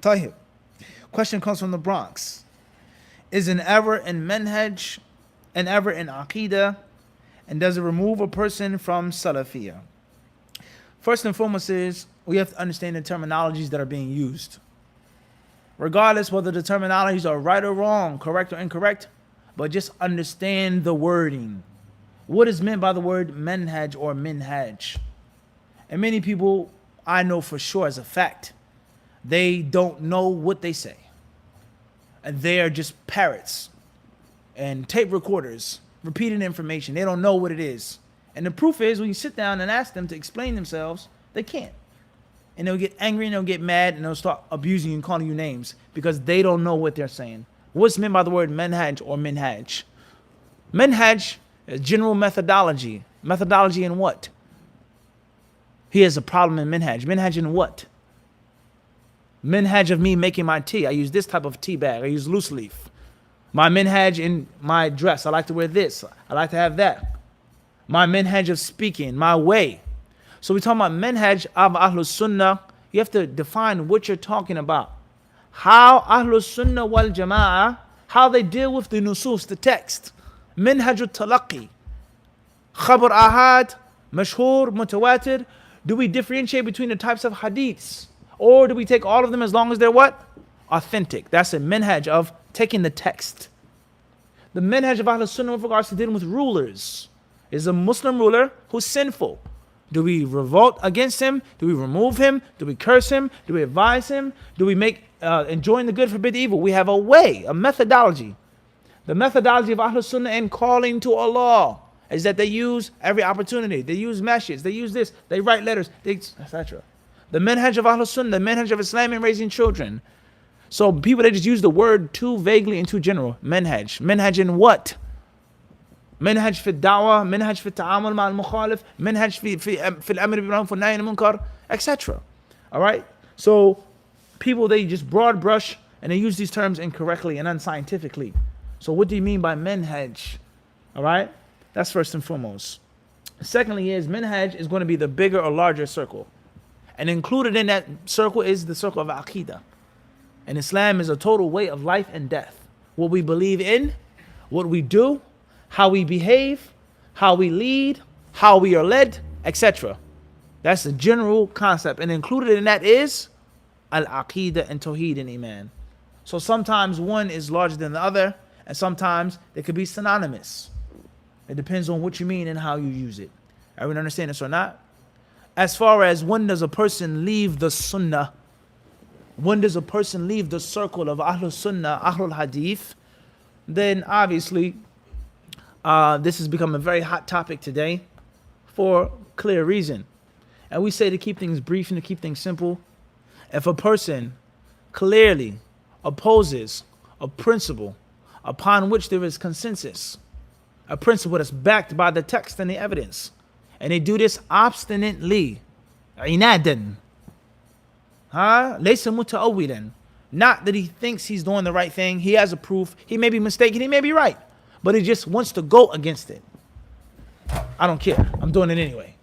Tayyib. Question comes from the Bronx. Is an error in manhaj an error in Aqeedah, and does it remove a person from Salafiyya? First and foremost is we have to understand the terminologies that are being used. Regardless whether the terminologies are right or wrong, correct or incorrect, but just understand the wording. What is meant by the word manhaj or minhaj? And many people, I know for sure as a fact, they don't know what they say. And they are just parrots and tape recorders repeating information. They don't know what it is. And the proof is when you sit down and ask them to explain themselves, they can't. And they'll get angry and they'll get mad and they'll start abusing you and calling you names because they don't know what they're saying. What's meant by the word manhaj or minhaj? Minhaj is general methodology. Methodology in what? He has a problem in minhaj. Minhaj in what? Minhaj of me making my tea. I use this type of tea bag. I use loose leaf. My minhaj in my dress. I like to wear this. I like to have that. My minhaj of speaking. My way. So we're talking about minhaj of Ahlus Sunnah. You have to define what you're talking about. How Ahlus Sunnah wal Jama'ah, how they deal with the nusus, the text. Minhaj al-talaqi. Khabar ahad, mashhur, mutawatir. Do we differentiate between the types of hadiths? Or do we take all of them as long as they're what? Authentic. That's a minhaj of taking the text. The minhaj of Ahlus Sunnah with regards to dealing with rulers is a Muslim ruler who's sinful. Do we revolt against him? Do we remove him? Do we curse him? Do we advise him? Do we make enjoying the good forbid the evil? We have a way, a methodology. The methodology of Ahlus Sunnah in calling to Allah is that they use every opportunity. They use messages. They use this. They write letters, etc. The minhaj of Ahlus Sunnah, the minhaj of Islam in raising children. So people, they just use the word too vaguely and too general. Minhaj. Minhaj in what? Minhaj fi da'wah, minhaj fi ta'amul ma'al mukhalif, minhaj fi al-amr bil ma'ruf wa nahy anil munkar, etc. All right? So people, they just broad brush and they use these terms incorrectly and unscientifically. So what do you mean by minhaj? All right? That's first and foremost. Secondly is minhaj is going to be the bigger or larger circle. And included in that circle is the circle of Aqeedah. And Islam is a total way of life and death. What we believe in, what we do, how we behave, how we lead, how we are led, etc. That's the general concept. And included in that is Al-Aqeedah and Tawheed and Iman. So sometimes one is larger than the other, and sometimes they could be synonymous. It depends on what you mean and how you use it. Everyone understand this or not? As far as when does a person leave the Sunnah, when does a person leave the circle of Ahlul Sunnah, Ahlul Hadith, then obviously this has become a very hot topic today for clear reason. And we say to keep things brief and to keep things simple. If a person clearly opposes a principle upon which there is consensus, a principle that's backed by the text and the evidence, and they do this obstinately, inadan, laysa muta'awwilan, not that he thinks he's doing the right thing, he has a proof, he may be mistaken, he may be right, but he just wants to go against it. I don't care, I'm doing it anyway.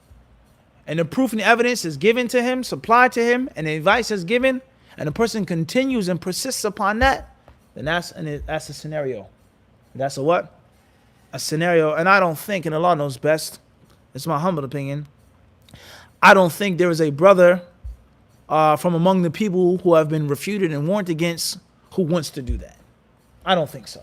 And the proof and the evidence is given to him, supplied to him, and the advice is given, and the person continues and persists upon that, then that's a scenario. That's a what? A scenario. And I don't think, and Allah knows best, it's my humble opinion, I don't think there is a brother from among the people who have been refuted and warned against who wants to do that. I don't think so.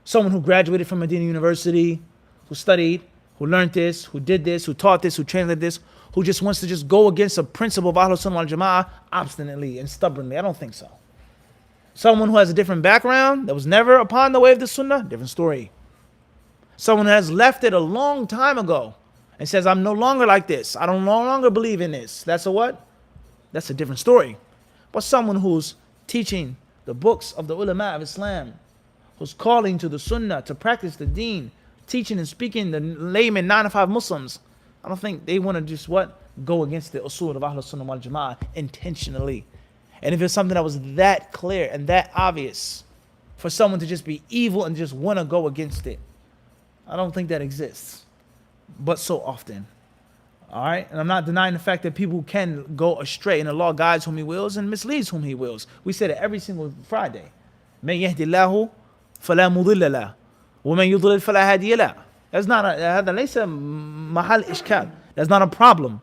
Someone who graduated from Medina University, who studied, who learned this, who did this, who taught this, who translated this, who just wants to just go against a principle of Ahlus Sunnah wal Jama'ah obstinately and stubbornly. I don't think so. Someone who has a different background, that was never upon the way of the Sunnah, different story. Someone who has left it a long time ago and says, I'm no longer like this. I don't no longer believe in this. That's a what? That's a different story. But someone who's teaching the books of the ulama of Islam, who's calling to the Sunnah to practice the deen, teaching and speaking the layman 9 to 5 Muslims, I don't think they want to just what? Go against the usul of Ahlus Sunnah wal Jama'ah intentionally. And if it's something that was that clear and that obvious for someone to just be evil and just want to go against it, I don't think that exists. But so often. All right, and I'm not denying the fact that people can go astray, and Allah guides whom He wills and misleads whom He wills. We say that every single Friday. من يهدي الله فلا مضل له ومن يضلل فلا هادي له. That's not هذا ليس محل إشكال. That's not a problem.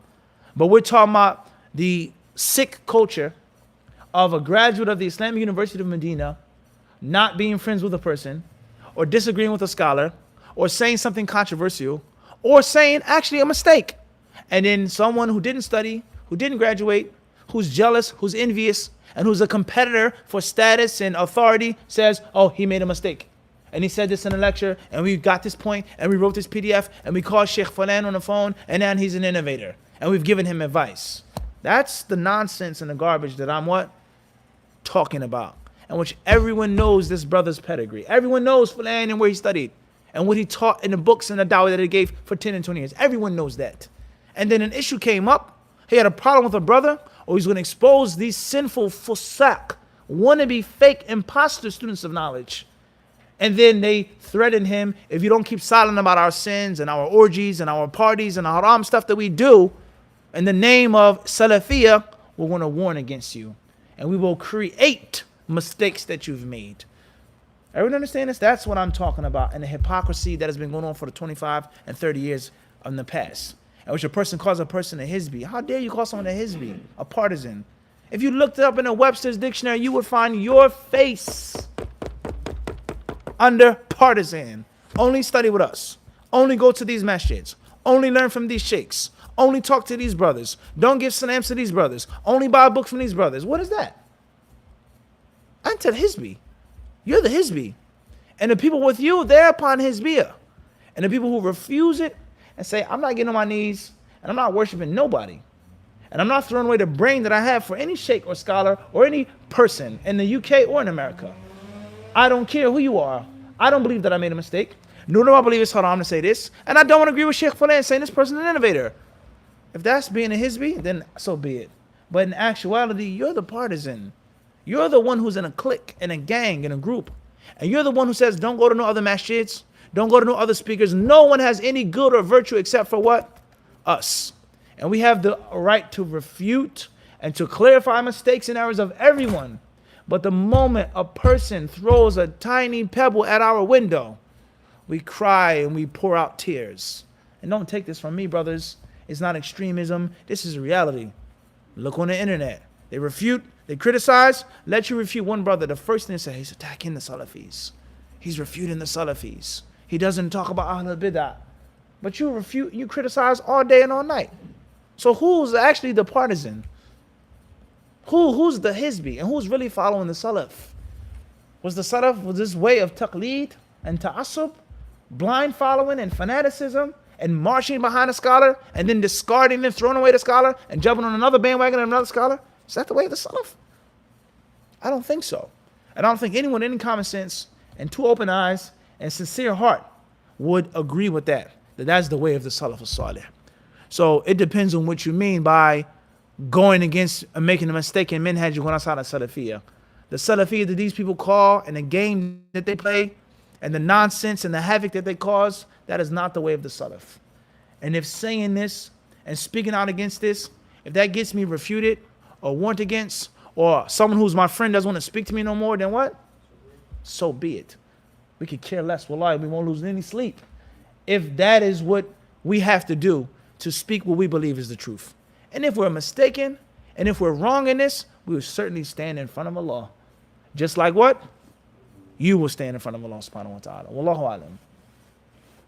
But we're talking about the sick culture of a graduate of the Islamic University of Medina not being friends with a person, or disagreeing with a scholar, or saying something controversial, or saying actually a mistake. And then someone who didn't study, who didn't graduate, who's jealous, who's envious, and who's a competitor for status and authority says, oh, he made a mistake. And he said this in a lecture, and we got this point, and we wrote this PDF, and we called Sheikh Falan on the phone, and now he's an innovator. And we've given him advice. That's the nonsense and the garbage that I'm what? Talking about. And which everyone knows this brother's pedigree. Everyone knows Falan and where he studied, and what he taught in the books and the dawah that he gave for 10 and 20 years. Everyone knows that. And then an issue came up. He had a problem with a brother, or he's going to expose these sinful fusaq, wannabe fake imposter students of knowledge. And then they threatened him, if you don't keep silent about our sins and our orgies and our parties and the haram stuff that we do, in the name of Salafiyya, we're going to warn against you. And we will create mistakes that you've made. Everyone understand this? That's what I'm talking about. And the hypocrisy that has been going on for the 25 and 30 years in the past. And which a person calls a person a hizbi. How dare you call someone a hizbi, a partisan? If you looked it up in a Webster's dictionary, you would find your face under partisan. Only study with us. Only go to these masjids. Only learn from these sheikhs. Only talk to these brothers. Don't give salams to these brothers. Only buy a book from these brothers. What is that? Anta al-hizbi. You're the hizbi. And the people with you, they're upon hizbiyah. And the people who refuse it and say, I'm not getting on my knees, and I'm not worshiping nobody, and I'm not throwing away the brain that I have for any sheikh or scholar or any person in the UK or in America. I don't care who you are. I don't believe that I made a mistake. Nor do I believe it's haram to say this. And I don't agree with Sheikh Fulan saying this person is an innovator. If that's being a hizbi, then so be it. But in actuality, you're the partisan. You're the one who's in a clique, in a gang, in a group. And you're the one who says, don't go to no other masjids. Don't go to no other speakers. No one has any good or virtue except for what? Us. And we have the right to refute and to clarify mistakes and errors of everyone. But the moment a person throws a tiny pebble at our window, we cry and we pour out tears. And don't take this from me, brothers. It's not extremism. This is reality. Look on the internet. They refute, they criticize. Let you refute one brother. The first thing they say, he's attacking the Salafis. He's refuting the Salafis. He doesn't talk about Ahlul Bidah. But you refute, you criticize all day and all night. So who's actually the partisan? Who's the hizbi? And who's really following the Salaf? Was this way of taqleed and ta'assub, blind following and fanaticism, and marching behind a scholar, and then discarding and throwing away the scholar, and jumping on another bandwagon and another scholar? Is that the way of the Salaf? I don't think so. And I don't think anyone with any common sense and two open eyes and sincere heart would agree with that. That's the way of the Salaf as-Salih. So it depends on what you mean by going against and making a mistake in minhaj going outside of Salafiyya. The Salafiyya that these people call, and the game that they play, and the nonsense and the havoc that they cause, that is not the way of the Salaf. And if saying this and speaking out against this, if that gets me refuted or warned against, or someone who's my friend doesn't want to speak to me no more, then what? So be it. We could care less. Wallahi, we won't lose any sleep if that is what we have to do to speak what we believe is the truth. And if we're mistaken, and if we're wrong in this, we will certainly stand in front of Allah. Just like what? You will stand in front of Allah subhanahu wa ta'ala. Wallahu alam.